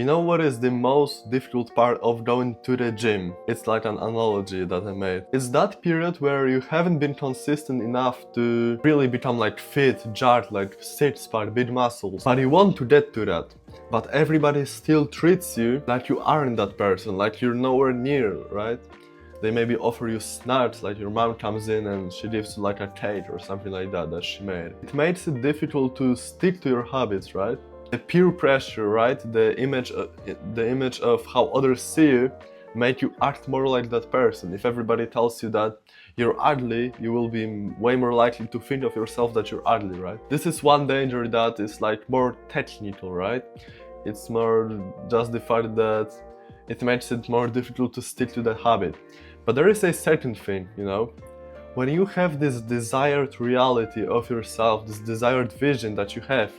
You know what is the most difficult part of going to the gym? It's like an analogy that I made. It's that period where you haven't been consistent enough to really become like fit, jacked, like six-pack, big muscles. But you want to get to that. But everybody still treats you like you aren't that person, like you're nowhere near, right? They maybe offer you snacks, like your mom comes in and she gives you like a cake or something like that she made. It makes it difficult to stick to your habits, right? The peer pressure, right? The image of how others see you make you act more like that person. If everybody tells you that you're ugly, you will be way more likely to think of yourself that you're ugly, right? This is one danger that is like more technical, right? It's more just the fact that it makes it more difficult to stick to that habit. But there is a second thing, you know? When you have this desired reality of yourself, this desired vision that you have,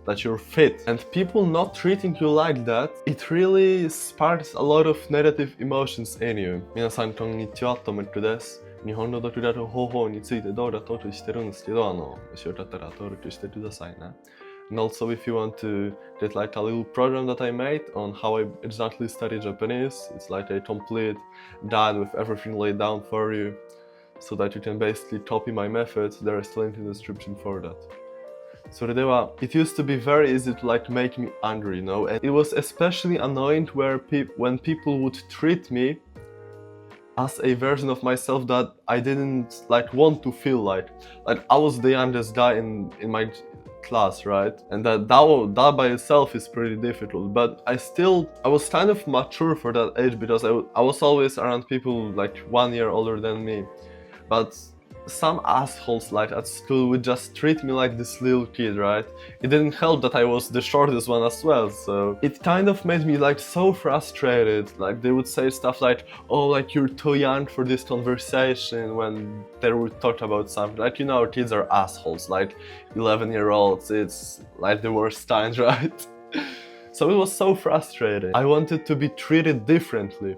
that you're fit, and people not treating you like that, it really sparks a lot of negative emotions in you. 皆さんこんにちは、tomekkuです。日本の独学方法について動画投稿してるんですけど、もしよかったら登録してくださいね。And also if you want to get like a little program that I made on how I exactly study Japanese, it's like a complete guide with everything laid down for you, so that you can basically copy my methods. There is a link in the description for that. それでは it used to be very easy to like make me angry, you know, and it was especially annoying when people would treat me as a version of myself that I didn't like want to feel like I was the youngest guy in my class, right? And that by itself is pretty difficult, but I was kind of mature for that age because I was always around people like 1 year older than me. But some assholes like at school would just treat me like this little kid, right? It didn't help that I was the shortest one as well, so it kind of made me like so frustrated. Like they would say stuff like, oh, like you're too young for this conversation, when they would talk about something. Like, you know, kids are assholes, like 11-year-olds, it's like the worst times, right? So it was so frustrating. I wanted to be treated differently,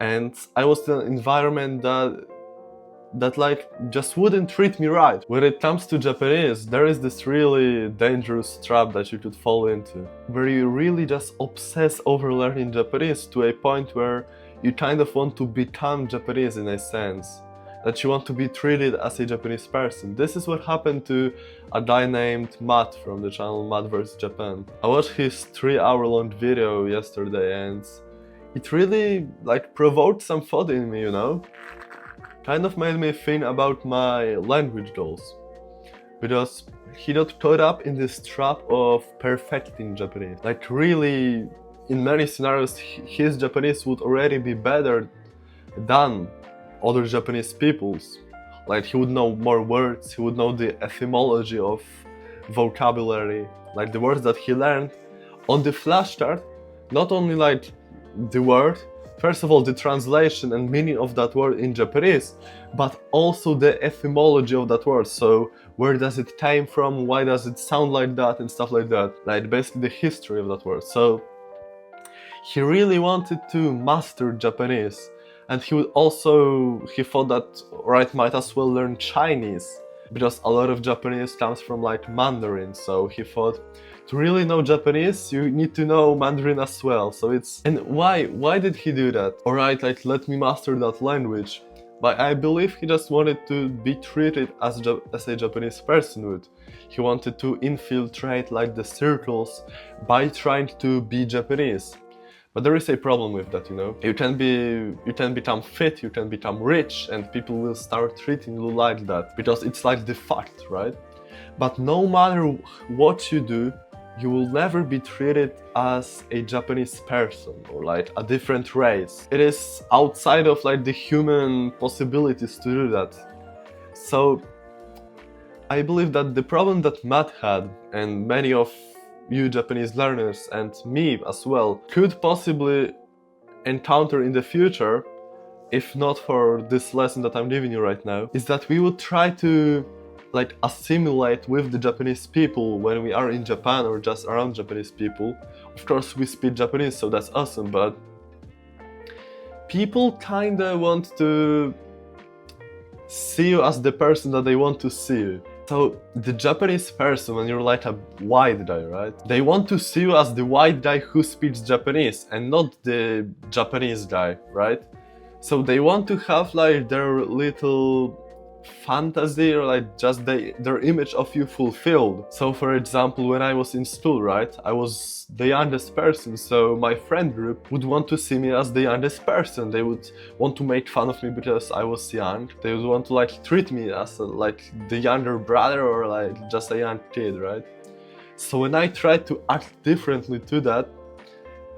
and I was in an environment that like just wouldn't treat me right. When it comes to Japanese, there is this really dangerous trap that you could fall into, where you really just obsess over learning Japanese to a point where you kind of want to become Japanese in a sense, that you want to be treated as a Japanese person. This is what happened to a guy named Matt from the channel Matt vs Japan. I watched his 3-hour-long video yesterday, and it really like provoked some thought in me, you know? Kind of made me think about my language goals, because he got caught up in this trap of perfecting Japanese. Like really, in many scenarios, his Japanese would already be better than other Japanese people's. Like he would know more words, he would know the etymology of vocabulary, like the words that he learned on the flashcard, not only like the word, first of all, the translation and meaning of that word in Japanese, but also the etymology of that word. So where does it came from, why does it sound like that, and stuff like that. Like basically the history of that word. So he really wanted to master Japanese, and he thought that, right, might as well learn Chinese, because a lot of Japanese comes from like Mandarin. So he thought, to really know Japanese, you need to know Mandarin as well. So and why did he do that? Alright, like let me master that language. But I believe he just wanted to be treated as a Japanese person would. He wanted to infiltrate like the circles by trying to be Japanese. But there is a problem with that, you know? You can become fit, you can become rich, and people will start treating you like that, because it's like the fact, right? But no matter what you do, you will never be treated as a Japanese person or like a different race. It is outside of like the human possibilities to do that. So I believe that the problem that Matt had, and many of you Japanese learners and me as well, could possibly encounter in the future, if not for this lesson that I'm giving you right now, is that we would try to like assimilate with the Japanese people when we are in Japan or just around Japanese people. Of course we speak Japanese, so that's awesome, but people kinda want to see you as the person that they want to see you. So the Japanese person, when you're like a white guy, right? They want to see you as the white guy who speaks Japanese and not the Japanese guy, right? So they want to have like their little fantasy or like just their image of you fulfilled. So for example, when I was in school, right, I was the youngest person, so my friend group would want to see me as the youngest person. They would want to make fun of me because I was young. They would want to like treat me as like the younger brother or like just a young kid, right? So when I tried to act differently to that,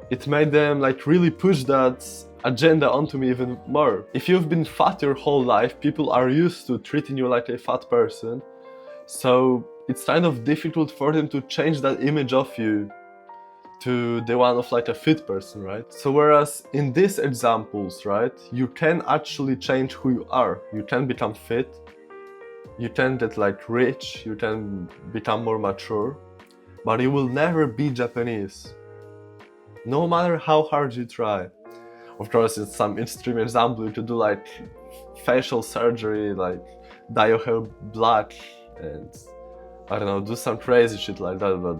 it made them like really push that agenda onto me even more. If you've been fat your whole life, people are used to treating you like a fat person, so it's kind of difficult for them to change that image of you to the one of like a fit person, right? So whereas in these examples, right, you can actually change who you are. You can become fit, you can get like rich, you can become more mature, but you will never be Japanese, no matter how hard you try. Of course, it's some extreme example. You could do like facial surgery, like dye your hair black and I don't know, do some crazy shit like that, but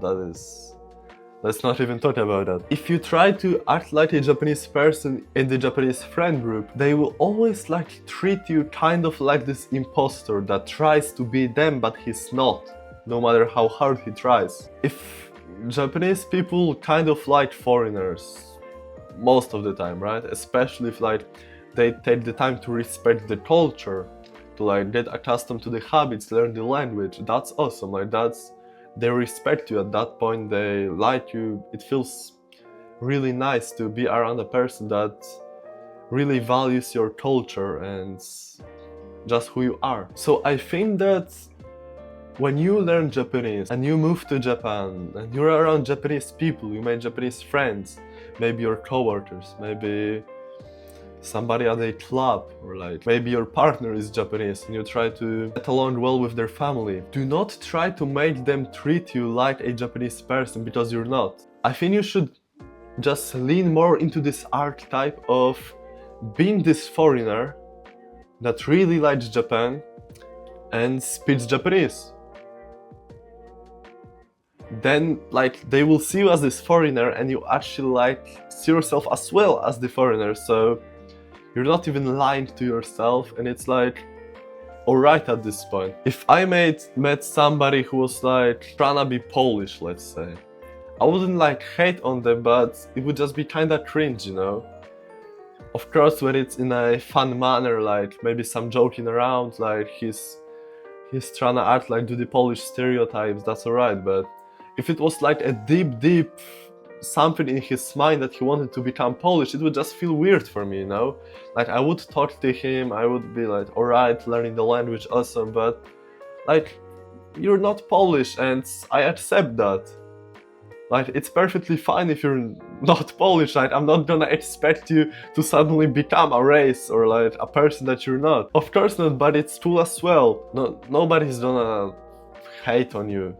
let's not even talk about that. If you try to act like a Japanese person in the Japanese friend group, they will always like treat you kind of like this imposter that tries to be them but he's not, no matter how hard he tries. If Japanese people kind of like foreigners most of the time, right? Especially if like they take the time to respect the culture, to like get accustomed to the habits, learn the language. That's awesome. Like they respect you at that point, they like you. It feels really nice to be around a person that really values your culture and just who you are. So I think that when you learn Japanese and you move to Japan and you're around Japanese people, you make Japanese friends, maybe your coworkers, maybe somebody at a club, or like maybe your partner is Japanese and you try to get along well with their family. Do not try to make them treat you like a Japanese person, because you're not. I think you should just lean more into this archetype of being this foreigner that really likes Japan and speaks Japanese. Then like they will see you as this foreigner and you actually like see yourself as well as the foreigner, so you're not even lying to yourself, and it's like alright at this point. If I met somebody who was like trying to be Polish, let's say, I wouldn't like hate on them, but it would just be kinda cringe, you know? Of course, when it's in a fun manner, like maybe some joking around, like he's trying to act like do the Polish stereotypes, that's alright, but if it was like a deep something in his mind that he wanted to become Polish, it would just feel weird for me, you know? Like I would talk to him, I would be like, alright, learning the language, awesome, but like, you're not Polish and I accept that. Like, it's perfectly fine if you're not Polish, like I'm not gonna expect you to suddenly become a race or like a person that you're not. Of course not, but it's cool as well. Nobody's gonna hate on you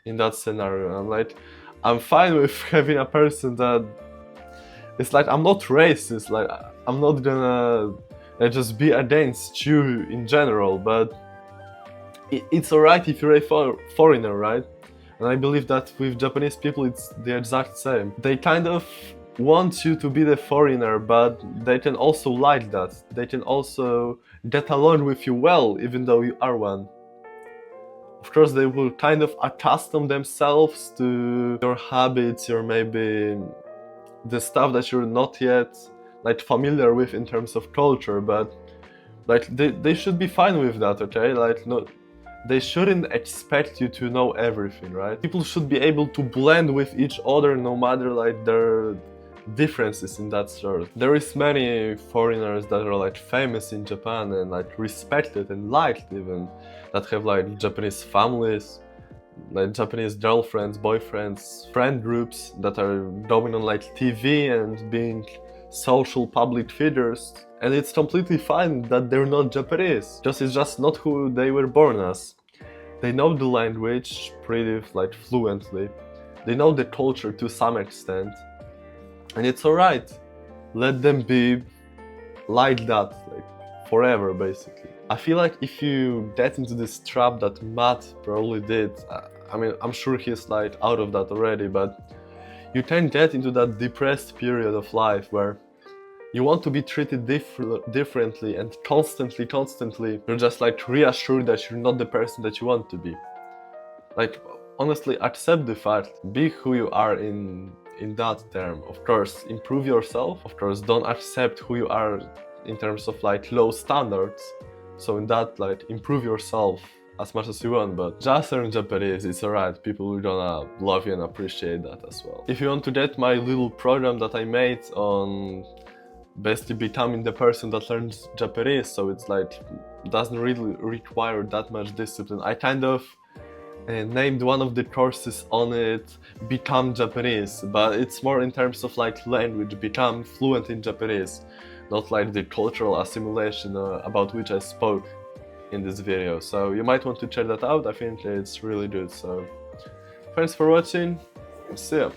in that scenario. I'm fine with having a person that it's like, I'm not racist, like I'm not gonna just be against you in general, but it's alright if you're a foreigner, right? And I believe that with Japanese people it's the exact same. They kind of want you to be the foreigner, but they can also like that. They can also get along with you well, even though you are one. Of course, they will kind of accustom themselves to your habits, or maybe the stuff that you're not yet like familiar with in terms of culture, but like they should be fine with that, okay? Like no, they shouldn't expect you to know everything, right? People should be able to blend with each other no matter like their differences in that sort. There is many foreigners that are like famous in Japan and like respected and liked even, that have like Japanese families, like Japanese girlfriends, boyfriends, friend groups that are going on like TV and being social public figures, and it's completely fine that they're not Japanese, just it's just not who they were born as. They know the language pretty like fluently, they know the culture to some extent, and it's alright. Let them be like that, like forever basically. I feel like if you get into this trap that Matt probably did, I mean, I'm sure he's like out of that already, but you can get into that depressed period of life where you want to be treated differently, and constantly, you're just like reassured that you're not the person that you want to be. Like, honestly, accept the fact, be who you are in that term. Of course, improve yourself. Of course, don't accept who you are in terms of like low standards. So in that, like, improve yourself as much as you want, but just learn Japanese, it's alright, people will gonna love you and appreciate that as well. If you want to get my little program that I made on basically becoming the person that learns Japanese, so it's like, doesn't really require that much discipline. I kind of named one of the courses on it Become Japanese, but it's more in terms of like language, become fluent in Japanese, not like the cultural assimilation about which I spoke in this video. So you might want to check that out, I think it's really good. So thanks for watching, see ya!